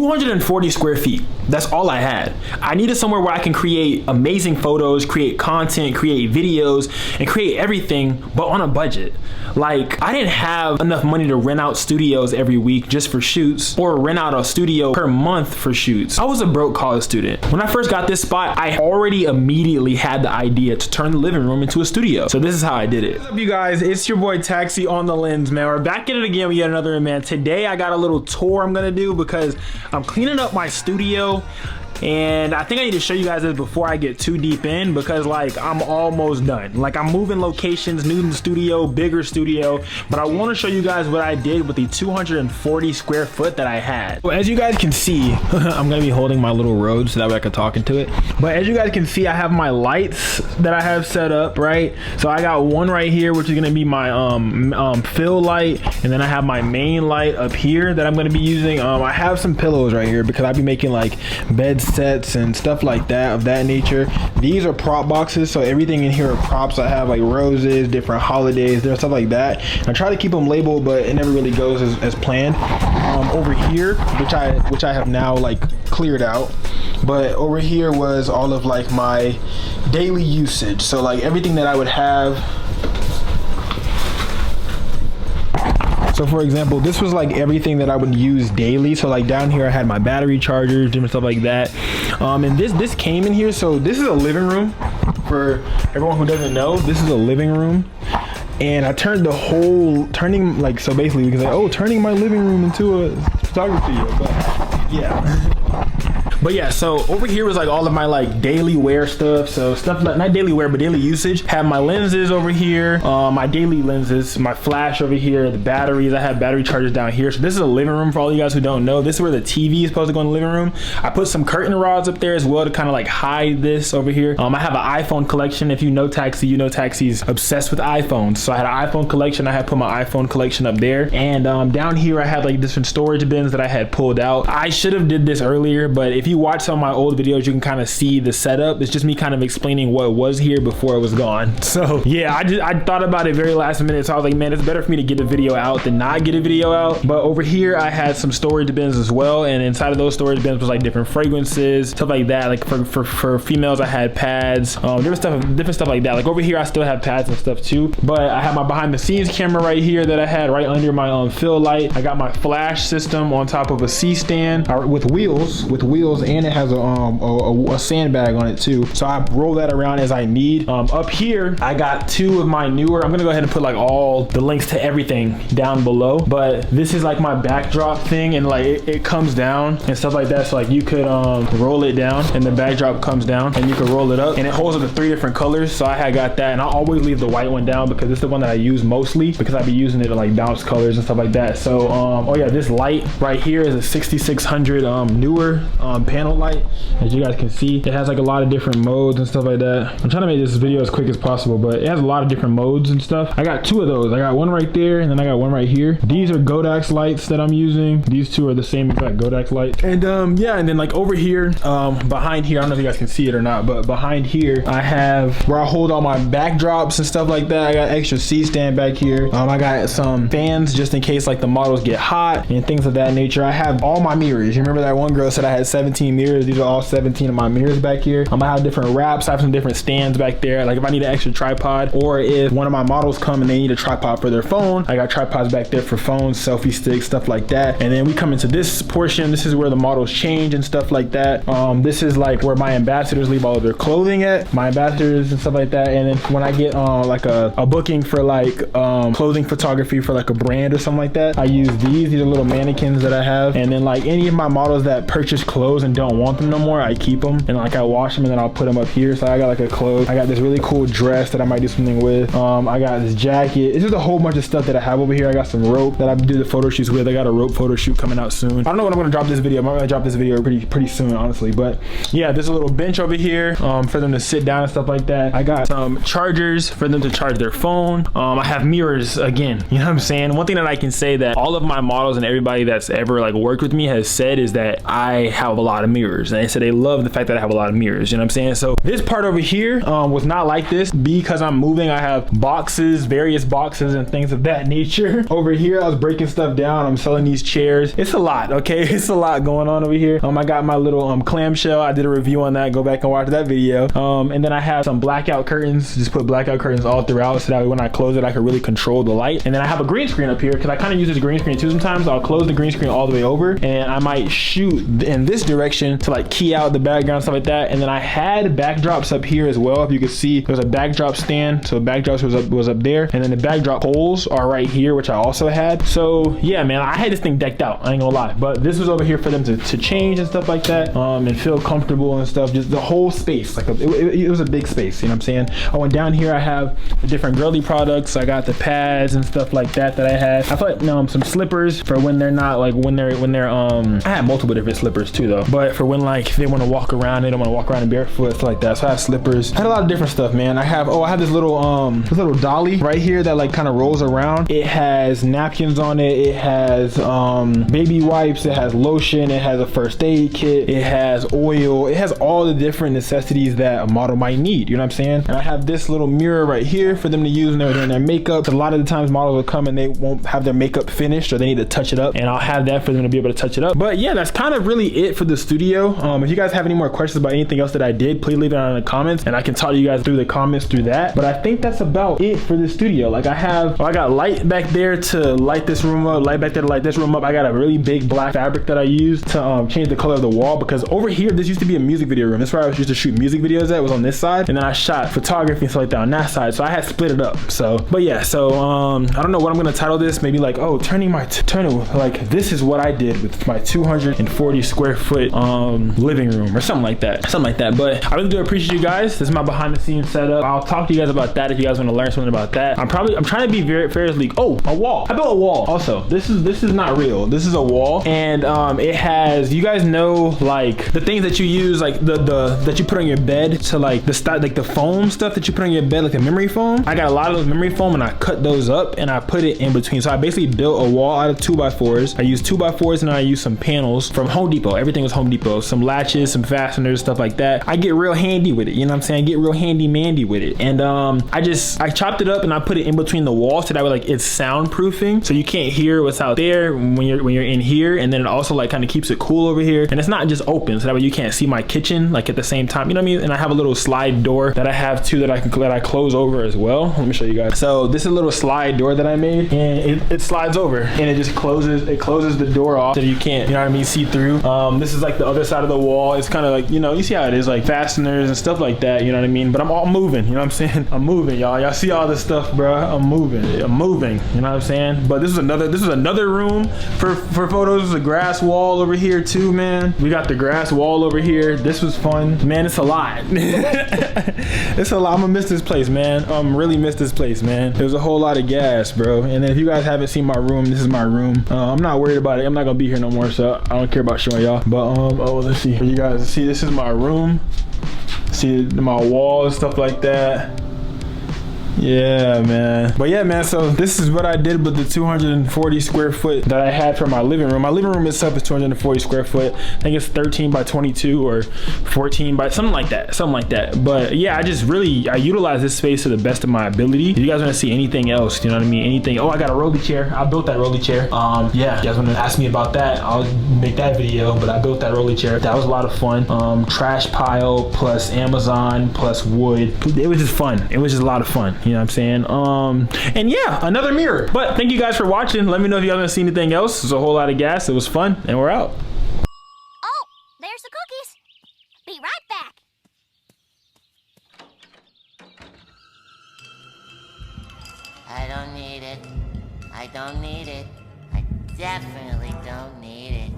240 square feet. That's all I had. I needed somewhere where I can create amazing photos, create content, create videos, and create everything, but on a budget. Like, I didn't have enough money to rent out studios every week just for shoots, or rent out a studio per month for shoots. I was a broke college student. When I first got this spot, I already immediately had the idea to turn the living room into a studio. So this is how I did it. What's up, you guys? It's your boy Taxi on the lens, man. We're back at it again with yet another, man. Today I got a little tour I'm gonna do because I'm cleaning up my studio. And I think I need to show you guys this before I get too deep in, because like I'm almost done. Like, I'm moving locations, new studio, bigger studio, but I want to show you guys what I did with the 240 square foot that I had. So as you guys can see, I'm gonna be holding my little Rode so that way I can talk into it. But as you guys can see, I have my lights that I have set up, right? So I got one right here, which is gonna be my fill light, and then I have my main light up here that I'm gonna be using. I have some pillows right here because I'll be making like bed sets and stuff like that, of that nature. These are prop boxes, so everything in here are props. I have like roses, different holidays, there's stuff like that. I try to keep them labeled, but it never really goes as planned. Over here, which I have now like cleared out, but over here was all of like my daily usage. So like everything that I would have. So for example, this was like everything that I would use daily. So like down here I had my battery chargers, different stuff like that. And this came in here. So this is a living room. For everyone who doesn't know, this is a living room. And I turned the whole, turning basically we can say, oh, turning my living room into a photography studio. But yeah. But yeah, so over here was like all of my like daily wear stuff. So stuff like, not daily wear, but daily usage. Have my lenses over here, my daily lenses, my flash over here, the batteries. I have battery chargers down here. So this is a living room for all you guys who don't know. This is where the TV is supposed to go in the living room. I put some curtain rods up there as well to kind of like hide this over here. I have an iPhone collection. If you know Taxi, you know Taxi's obsessed with iPhones. So I had an iPhone collection. I had put my iPhone collection up there. And down here I had like different storage bins that I had pulled out. I should have did this earlier, but if you watch some of my old videos, you can kind of see the setup. It's just me kind of explaining what was here before it was gone. So yeah, I thought about it very last minute. So I was like, man, it's better for me to get a video out than not get a video out. But over here I had some storage bins as well, and inside of those storage bins was like different fragrances, stuff like that. Like for females, I had pads, different stuff like that. Like over here I still have pads and stuff too. But I have my behind the scenes camera right here that I had right under my fill light. I got my flash system on top of a C-stand with wheels, and it has a sandbag on it too. So I roll that around as I need. Up here, I got two of my Neewer. I'm gonna go ahead and put like all the links to everything down below. But this is like my backdrop thing, and like it comes down and stuff like that. So like you could roll it down, and the backdrop comes down, and you could roll it up, and it holds up to 3 different colors. So I had got that, and I always leave the white one down because it's the one that I use mostly, because I be using it to like bounce colors and stuff like that. So oh yeah, this light right here is a 6600 Neewer panel light. As you guys can see, it has like a lot of different modes and stuff like that. I'm trying to make this video as quick as possible, but it has a lot of different modes and stuff. I got 2 of those. I got one right there, and then I got one right here. These are Godax lights that I'm using. These 2 are the same exact Godax lights. And yeah, and then like over here, behind here, I don't know if you guys can see it or not, but behind here I have where I hold all my backdrops and stuff like that. I got extra C-stand back here. I got some fans just in case like the models get hot and things of that nature. I have all my mirrors. You remember that one girl said I had 17 mirrors? These are all 17 of my mirrors back here. I have different wraps. I have some different stands back there. Like if I need an extra tripod, or if one of my models come and they need a tripod for their phone, I got tripods back there for phones, selfie sticks, stuff like that. And then we come into this portion. This is where the models change and stuff like that. This is like where my ambassadors leave all of their clothing at, my ambassadors and stuff like that. And then when I get like a booking for like clothing photography for like a brand or something like that, I use these are little mannequins that I have. And then like any of my models that purchase clothes and don't want them no more, I keep them, and like I wash them, and then I'll put them up here. So I got like a clothes. I got this really cool dress that I might do something with. I got this jacket. It's just a whole bunch of stuff that I have over here. I got some rope that I do the photo shoots with. I got a rope photo shoot coming out soon. I don't know when I'm gonna drop this video. I'm gonna drop this video pretty soon, honestly. But yeah, there's a little bench over here for them to sit down and stuff like that. I got some chargers for them to charge their phone. I have mirrors again. You know what I'm saying? One thing that I can say that all of my models and everybody that's ever like worked with me has said is that I have a lot lot of mirrors. And they said they love the fact that I have a lot of mirrors, you know what I'm saying? So this part over here was not like this because I'm moving. I have boxes, various boxes and things of that nature. Over here, I was breaking stuff down. I'm selling these chairs. It's a lot, okay? It's a lot going on over here. I got my little clamshell. I did a review on that. Go back and watch that video. And then I have some blackout curtains. Just put blackout curtains all throughout so that way when I close it, I can really control the light. And then I have a green screen up here because I kind of use this green screen too sometimes. I'll close the green screen all the way over and I might shoot in this direction to like key out the background, stuff like that. And then I had backdrops up here as well. If you can see, there's a backdrop stand. So backdrops was up there. And then the backdrop holes are right here, which I also had. So yeah, man, I had this thing decked out. I ain't gonna lie. But this was over here for them to change and stuff like that. And feel comfortable and stuff. Just the whole space. Like it was a big space, you know what I'm saying? Oh, and down here I have the different girly products. I got the pads and stuff like that I had. I thought some slippers for when they're not like when they're I had multiple different slippers too though. But for when like they want to walk around, they don't want to walk around in barefoot, stuff like that. So I have slippers. I had a lot of different stuff, man. I have this little dolly right here that like kind of rolls around. It has napkins on it. It has baby wipes. It has lotion. It has a first aid kit. It has oil. It has all the different necessities that a model might need. You know what I'm saying? And I have this little mirror right here for them to use when they're doing their makeup. A lot of the times models will come and they won't have their makeup finished or they need to touch it up, and I'll have that for them to be able to touch it up. But yeah, that's kind of really it for the studio. If you guys have any more questions about anything else that I did, please leave it down in the comments and I can talk to you guys through the comments through that. But I think that's about it for the studio. Like I got light back there to light this room up, light back there to light this room up. I got a really big black fabric that I use to change the color of the wall, because over here this used to be a music video room. That's where I used to shoot music videos at, was on this side, and then I shot photography and stuff like that on that side. So I had split it up. So but yeah, so I don't know what I'm gonna title this. Maybe like, oh, like this is what I did with my 240 square foot living room or something like that. But I really do appreciate you guys. This is my behind the scenes setup. I'll talk to you guys about that if you guys want to learn something about that. I'm trying to be fairly. Oh, a wall. I built a wall. Also, this is not real. This is a wall, and it has, you guys know, like the things that you use, like the that you put on your bed to like the foam stuff that you put on your bed, like the memory foam. I got a lot of those memory foam and I cut those up and I put it in between. So I basically built a wall out of 2x4s. I used 2x4s and I used some panels from Home Depot. Everything was Home Depot. Some latches, some fasteners, stuff like that. I get real handy with it. You know what I'm saying? I get real handy mandy with it. And I chopped it up and I put it in between the walls so that way like it's soundproofing, so you can't hear what's out there when you're in here. And then it also like kind of keeps it cool over here. And it's not just open, so that way you can't see my kitchen like at the same time. You know what I mean? And I have a little slide door that I have too that I close over as well. Let me show you guys. So this is a little slide door that I made, and it slides over and it just closes. It closes the door off so you can't, you know what I mean, see through. This is like the other side of the wall. It's kind of like, you know, you see how it is, like fasteners and stuff like that. You know what I mean? But I'm all moving. You know what I'm saying? I'm moving, y'all. Y'all see all this stuff, bro? I'm moving. You know what I'm saying? But this is another room for photos. There's a grass wall over here too, man. We got the grass wall over here. This was fun, man. It's a lot. It's a lot. I'm gonna miss this place, man. Really miss this place, man. There's a whole lot of gas, bro. And then if you guys haven't seen my room, this is my room. I'm not worried about it. I'm not gonna be here no more, so I don't care about showing y'all. But oh, let's see. For you guys to see, this is my room. See my wall and stuff like that. Yeah, man. But yeah, man, so this is what I did with the 240 square foot that I had for my living room. My living room itself is 240 square foot. I think it's 13 by 22 or 14 by something like that. But yeah, I utilize this space to the best of my ability. If you guys want to see anything else, you know what I mean? Anything. Oh, I got a rolly chair. I built that rolly chair. Yeah, if you guys want to ask me about that, I'll make that video. But I built that rolly chair. That was a lot of fun. Trash pile plus Amazon plus wood. It was just fun. It was just a lot of fun. You know what I'm saying? And yeah, another mirror. But thank you guys for watching. Let me know if you guys want to see anything else. There's a whole lot of gas. It was fun, and we're out. Oh, there's the cookies. Be right back. I don't need it. I don't need it. I definitely don't need it.